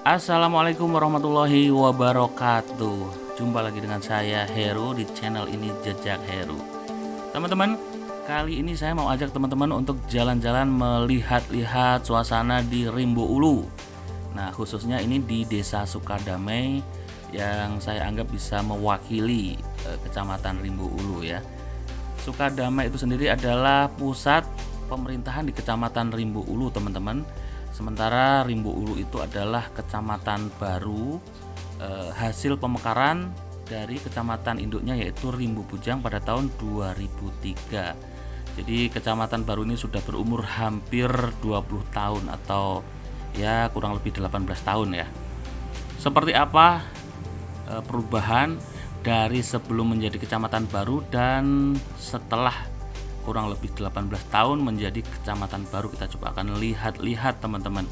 Assalamualaikum warahmatullahi wabarakatuh. Jumpa lagi dengan saya Heru di channel ini Jejak Heru. Teman-teman, kali ini saya mau ajak teman-teman untuk jalan-jalan melihat-lihat suasana di Rimbo Ulu. Nah, khususnya ini di Desa Sukadamai yang saya anggap bisa mewakili Kecamatan Rimbo Ulu ya. Sukadamai itu sendiri adalah pusat pemerintahan di Kecamatan Rimbo Ulu, teman-teman. Sementara Rimbo Ulu itu adalah kecamatan baru hasil pemekaran dari kecamatan induknya yaitu Rimbo Bujang pada tahun 2003. Jadi kecamatan baru ini sudah berumur hampir 20 tahun atau ya kurang lebih 18 tahun ya. Seperti apa perubahan dari sebelum menjadi kecamatan baru dan setelah kurang lebih 18 tahun menjadi kecamatan baru, kita coba akan lihat-lihat teman-teman.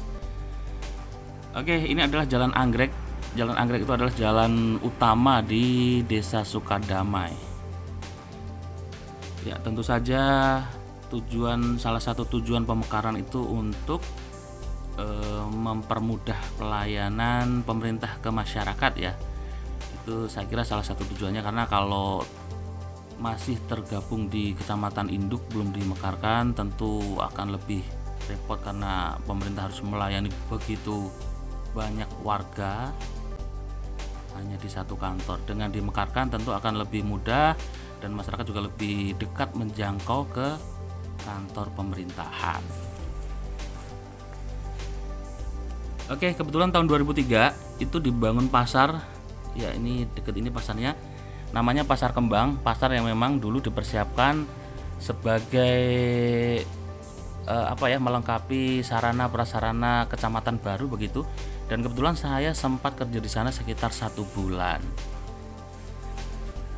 Oke, ini adalah Jalan Anggrek. Jalan Anggrek itu adalah jalan utama di Desa Sukadamai. Ya, tentu saja salah satu tujuan pemekaran itu untuk mempermudah pelayanan pemerintah ke masyarakat ya. Itu saya kira salah satu tujuannya, karena kalau masih tergabung di kecamatan induk belum dimekarkan tentu akan lebih repot karena pemerintah harus melayani begitu banyak warga hanya di satu kantor. Dengan dimekarkan tentu akan lebih mudah dan masyarakat juga lebih dekat menjangkau ke kantor pemerintahan. Oke, kebetulan tahun 2003 itu dibangun pasar ya, ini deket ini pasarnya. Namanya Pasar Kembang, pasar yang memang dulu dipersiapkan sebagai melengkapi sarana prasarana kecamatan baru begitu. Dan kebetulan saya sempat kerja di sana sekitar 1 bulan.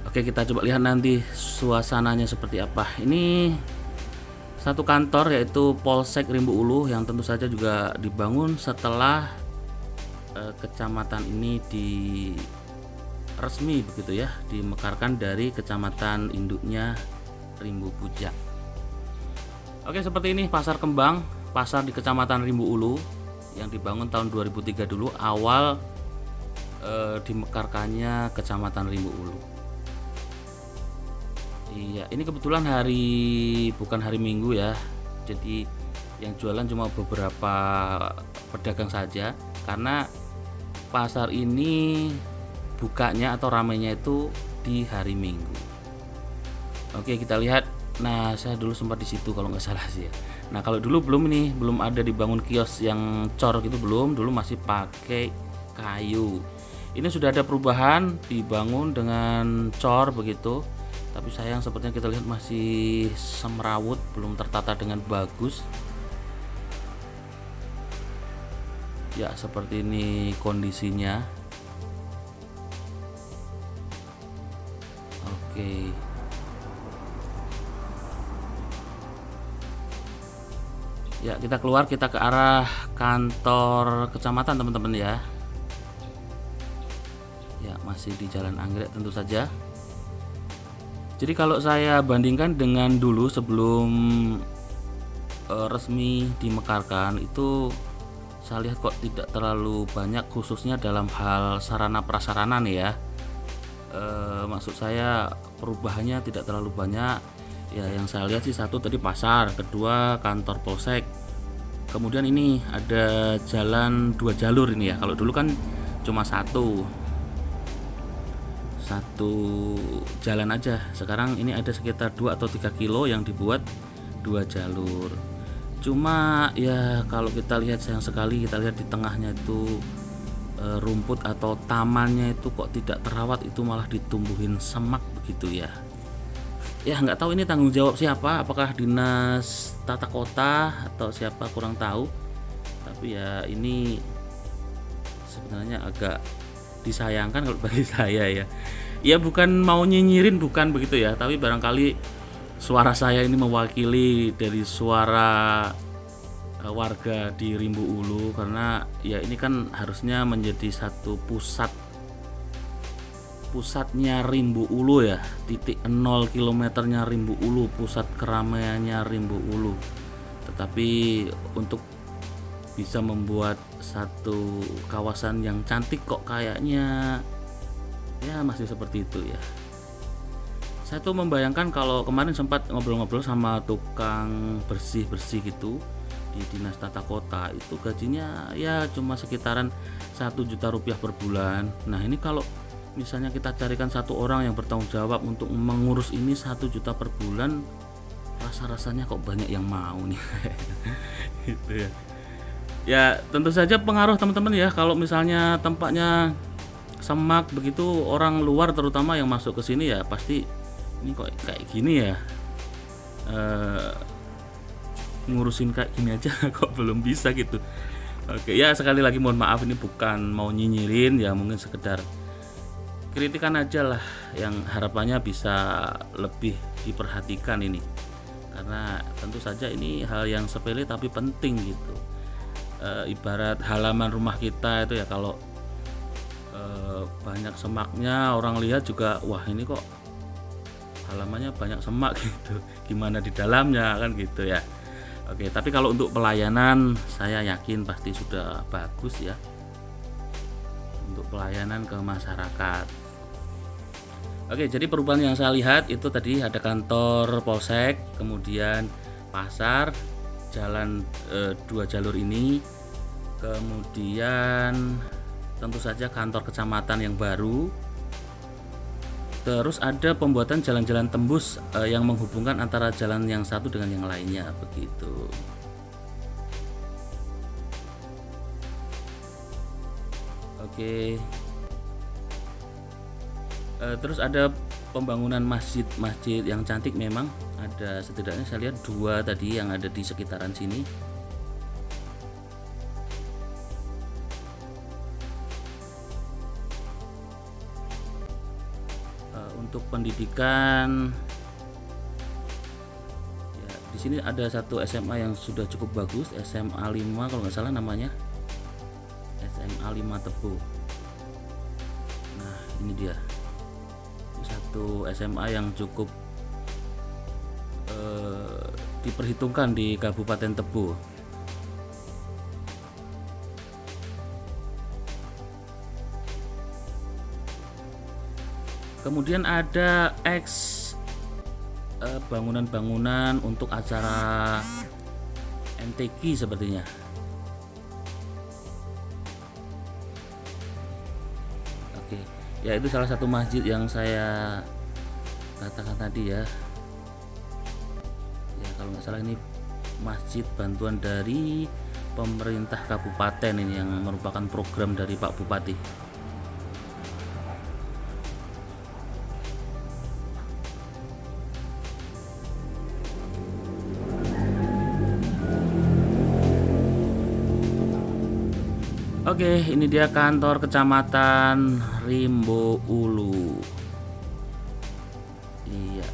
Oke, kita coba lihat nanti suasananya seperti apa. Ini satu kantor yaitu Polsek Rimbo Ulu yang tentu saja juga dibangun setelah kecamatan ini resmi begitu ya, dimekarkan dari kecamatan induknya Rimbo Bujang. Oke, seperti ini Pasar Kembang, pasar di Kecamatan Rimbo Ulu yang dibangun tahun 2003 dulu, awal dimekarkannya Kecamatan Rimbo Ulu. Iya, ini kebetulan bukan hari Minggu ya. Jadi yang jualan cuma beberapa pedagang saja, karena pasar ini bukanya atau ramainya itu di hari Minggu. Oke, kita lihat. Nah, saya dulu sempat di situ kalau nggak salah sih ya. Nah, kalau dulu belum ada dibangun kios yang cor gitu, belum. Dulu masih pakai kayu. Ini sudah ada perubahan, dibangun dengan cor begitu. Tapi sayang sepertinya kita lihat masih semrawut, belum tertata dengan bagus. Ya, seperti ini kondisinya. Oke. Ya, kita keluar, kita ke arah kantor kecamatan teman-teman ya. Ya, masih di Jalan Anggrek tentu saja. Jadi kalau saya bandingkan dengan dulu sebelum resmi dimekarkan, itu saya lihat kok tidak terlalu banyak, khususnya dalam hal sarana prasarana nih ya. Maksud saya perubahannya tidak terlalu banyak ya. Yang saya lihat sih satu tadi pasar, kedua kantor polsek, kemudian ini ada jalan 2 jalur ini ya. Kalau dulu kan cuma satu jalan aja, sekarang ini ada sekitar 2 atau 3 kilo yang dibuat 2 jalur. Cuma ya kalau kita lihat, sayang sekali kita lihat di tengahnya itu rumput atau tamannya itu kok tidak terawat, itu malah ditumbuhin semak begitu ya. Ya nggak tahu ini tanggung jawab siapa, apakah dinas tata kota atau siapa, kurang tahu. Tapi ya ini sebenarnya agak disayangkan kalau bagi saya ya. Ya bukan mau nyinyirin, bukan begitu ya, tapi barangkali suara saya ini mewakili dari suara warga di Rimbo Ulu, karena ya ini kan harusnya menjadi satu pusatnya Rimbo Ulu ya, titik 0 kilometernya Rimbo Ulu, pusat keramaiannya Rimbo Ulu. Tetapi untuk bisa membuat satu kawasan yang cantik kok kayaknya ya masih seperti itu ya. Saya tuh membayangkan kalau kemarin sempat ngobrol-ngobrol sama tukang bersih-bersih gitu di Dinas Tata Kota, itu gajinya ya cuma sekitaran 1 juta rupiah per bulan. Nah ini kalau misalnya kita carikan satu orang yang bertanggung jawab untuk mengurus ini 1 juta per bulan, rasa-rasanya kok banyak yang mau nih. Gitu ya. Ya tentu saja pengaruh teman-teman ya, kalau misalnya tempatnya semak begitu, orang luar terutama yang masuk ke sini ya pasti ini kok kayak gini ya, ngurusin kayak gini aja kok belum bisa gitu. Oke ya, sekali lagi mohon maaf, ini bukan mau nyinyirin ya, mungkin sekedar kritikan aja lah yang harapannya bisa lebih diperhatikan ini, karena tentu saja ini hal yang sepele tapi penting gitu. Ibarat halaman rumah kita itu ya, kalau banyak semaknya, orang lihat juga wah ini kok halamannya banyak semak gitu, gimana di dalamnya kan gitu ya. Oke, tapi kalau untuk pelayanan saya yakin pasti sudah bagus ya, untuk pelayanan ke masyarakat. Oke, jadi perubahan yang saya lihat itu tadi ada kantor polsek, kemudian pasar, jalan 2 jalur ini, kemudian tentu saja kantor kecamatan yang baru. Terus ada pembuatan jalan-jalan tembus yang menghubungkan antara jalan yang satu dengan yang lainnya begitu. Oke. Terus ada pembangunan masjid yang cantik memang. Ada setidaknya saya lihat 2 tadi yang ada di sekitaran sini. Untuk pendidikan ya, di sini ada satu SMA yang sudah cukup bagus, SMA 5 kalau nggak salah namanya, SMA 5 Tebu. Nah ini dia, satu SMA yang cukup diperhitungkan di Kabupaten Tebu. Kemudian ada bangunan-bangunan untuk acara MTQ sepertinya. Oke, ya itu salah satu masjid yang saya katakan tadi ya. Ya kalau nggak salah ini masjid bantuan dari pemerintah kabupaten ini, yang merupakan program dari Pak Bupati. Oke, ini dia kantor kecamatan Rimbo Ulu. Iya.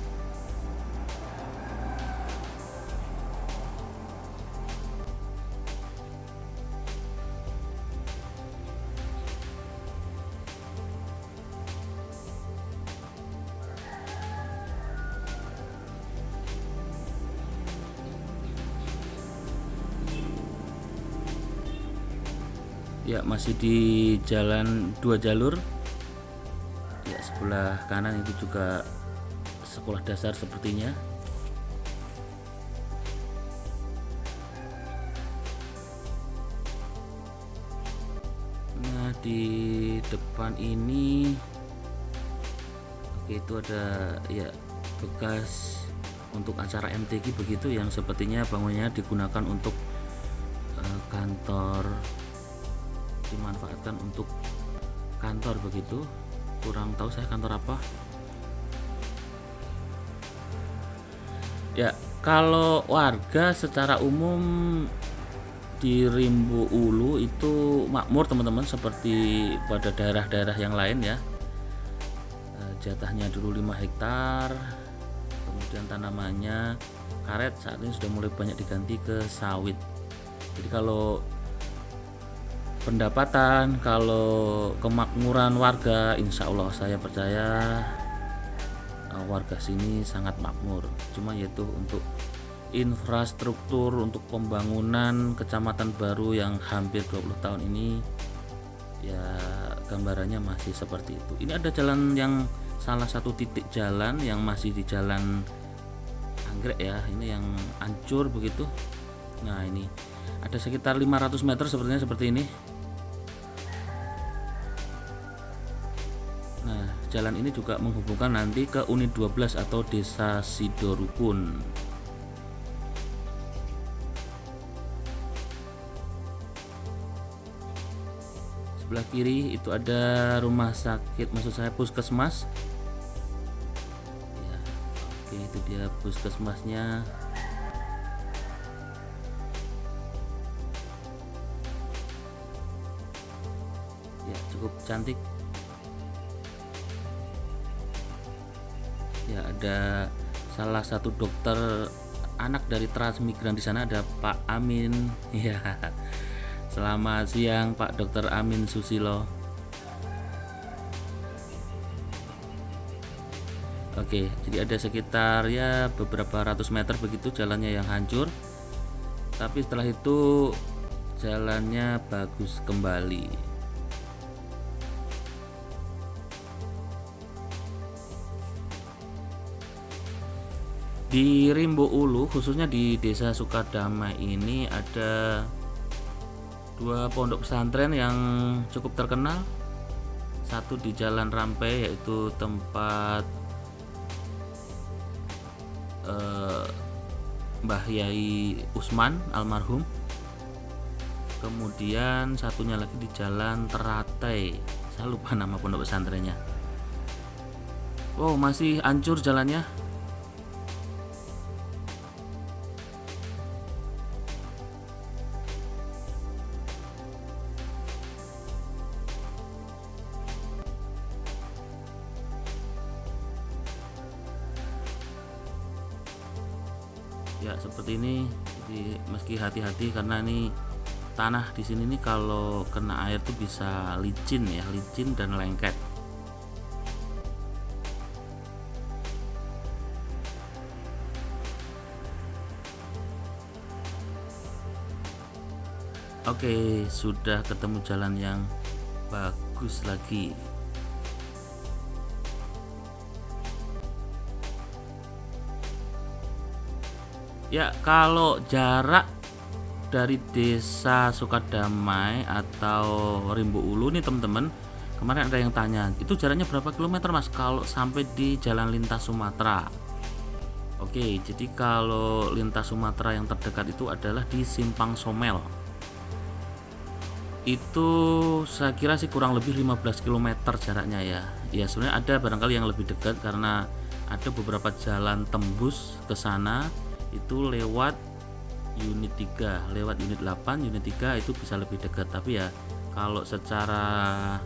Ya masih di jalan 2 jalur ya, sebelah kanan itu juga sekolah dasar sepertinya. Nah di depan ini oke, itu ada ya bekas untuk acara MTQ begitu, yang sepertinya bangunannya digunakan untuk kantor, dimanfaatkan untuk kantor begitu. Kurang tahu saya kantor apa ya. Kalau warga secara umum di Rimbo Ulu itu makmur teman-teman, seperti pada daerah-daerah yang lain ya. Jatahnya dulu 5 hektar, kemudian tanamannya karet, saat ini sudah mulai banyak diganti ke sawit. Jadi kalau pendapatan, kalau kemakmuran warga, insya Allah saya percaya warga sini sangat makmur. Cuma yaitu untuk infrastruktur untuk pembangunan kecamatan baru yang hampir 20 tahun ini, ya gambarannya masih seperti itu. Ini ada jalan yang salah satu titik jalan yang masih di jalan anggrek ya, ini yang hancur begitu. Nah, ini ada sekitar 500 meter sepertinya seperti ini. Nah, jalan ini juga menghubungkan nanti ke unit 12 atau desa Sidorukun. Sebelah kiri itu ada rumah sakit, maksud saya puskesmas ya. Oke, itu dia puskesmasnya. Ya, cukup cantik ya. Ada salah satu dokter anak dari transmigran di sana, ada Pak Amin ya. Selamat siang Pak Dr. Amin Susilo. Oke, jadi ada sekitar ya beberapa ratus meter begitu jalannya yang hancur, tapi setelah itu jalannya bagus kembali. Di Rimbo Ulu, khususnya di Desa Sukadamai ini, ada dua pondok pesantren yang cukup terkenal. Satu di Jalan Rampai, yaitu tempat Mbah Yai Usman almarhum. Kemudian satunya lagi di Jalan Teratai, saya lupa nama pondok pesantrennya. Wow, masih hancur jalannya. Ya seperti ini. Jadi meski hati-hati karena ini tanah di sini nih kalau kena air tuh bisa licin ya, licin dan lengket. Oke, sudah ketemu jalan yang bagus lagi. Ya, kalau jarak dari Desa Sukadamai atau Rimbo Ulu nih teman-teman, kemarin ada yang tanya, itu jaraknya berapa kilometer Mas kalau sampai di Jalan Lintas Sumatera? Oke, jadi kalau Lintas Sumatera yang terdekat itu adalah di Simpang Somel. Itu saya kira sih kurang lebih 15 km jaraknya ya. Ya sebenarnya ada barangkali yang lebih dekat karena ada beberapa jalan tembus ke sana. Itu lewat unit 3, lewat unit 8, unit 3 itu bisa lebih dekat. Tapi ya kalau secara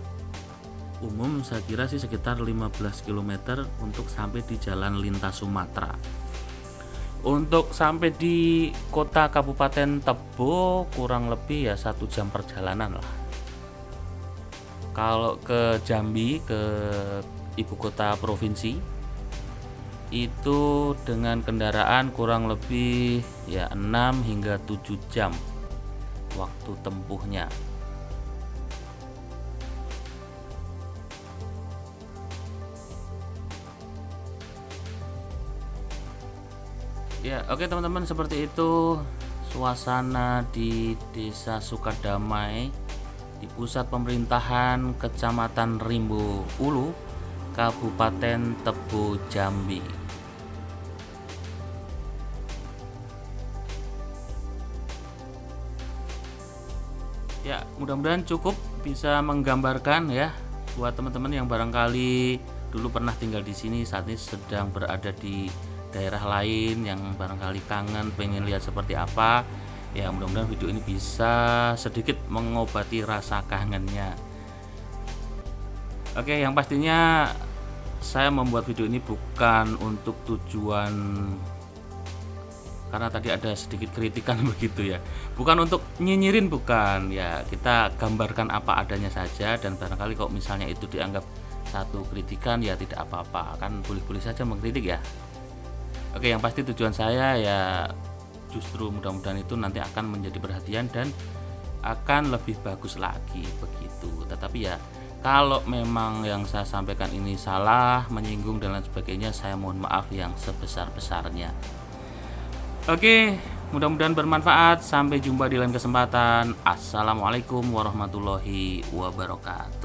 umum saya kira sih sekitar 15 km untuk sampai di Jalan Lintas Sumatera. Untuk sampai di kota Kabupaten Tebo kurang lebih ya 1 jam perjalanan lah. Kalau ke Jambi, ke ibu kota provinsi, itu dengan kendaraan kurang lebih ya 6 hingga 7 jam waktu tempuhnya. Ya, oke teman-teman, seperti itu suasana di Desa Sukadamai di pusat pemerintahan Kecamatan Rimbo Ulu, Kabupaten Tebo, Jambi. Ya, mudah-mudahan cukup bisa menggambarkan ya buat teman-teman yang barangkali dulu pernah tinggal di sini, saat ini sedang berada di daerah lain yang barangkali kangen pengen lihat seperti apa. Ya, mudah-mudahan video ini bisa sedikit mengobati rasa kangennya. Oke, yang pastinya saya membuat video ini bukan untuk tujuan, karena tadi ada sedikit kritikan begitu ya, bukan untuk nyinyirin, bukan ya, kita gambarkan apa adanya saja. Dan barangkali kalau misalnya itu dianggap satu kritikan ya tidak apa-apa, kan boleh-boleh saja mengkritik ya. Oke, yang pasti tujuan saya ya justru mudah-mudahan itu nanti akan menjadi perhatian dan akan lebih bagus lagi begitu. Tetapi ya kalau memang yang saya sampaikan ini salah, menyinggung dan lain sebagainya, saya mohon maaf yang sebesar-besarnya. Oke, mudah-mudahan bermanfaat. Sampai jumpa di lain kesempatan. Assalamualaikum warahmatullahi wabarakatuh.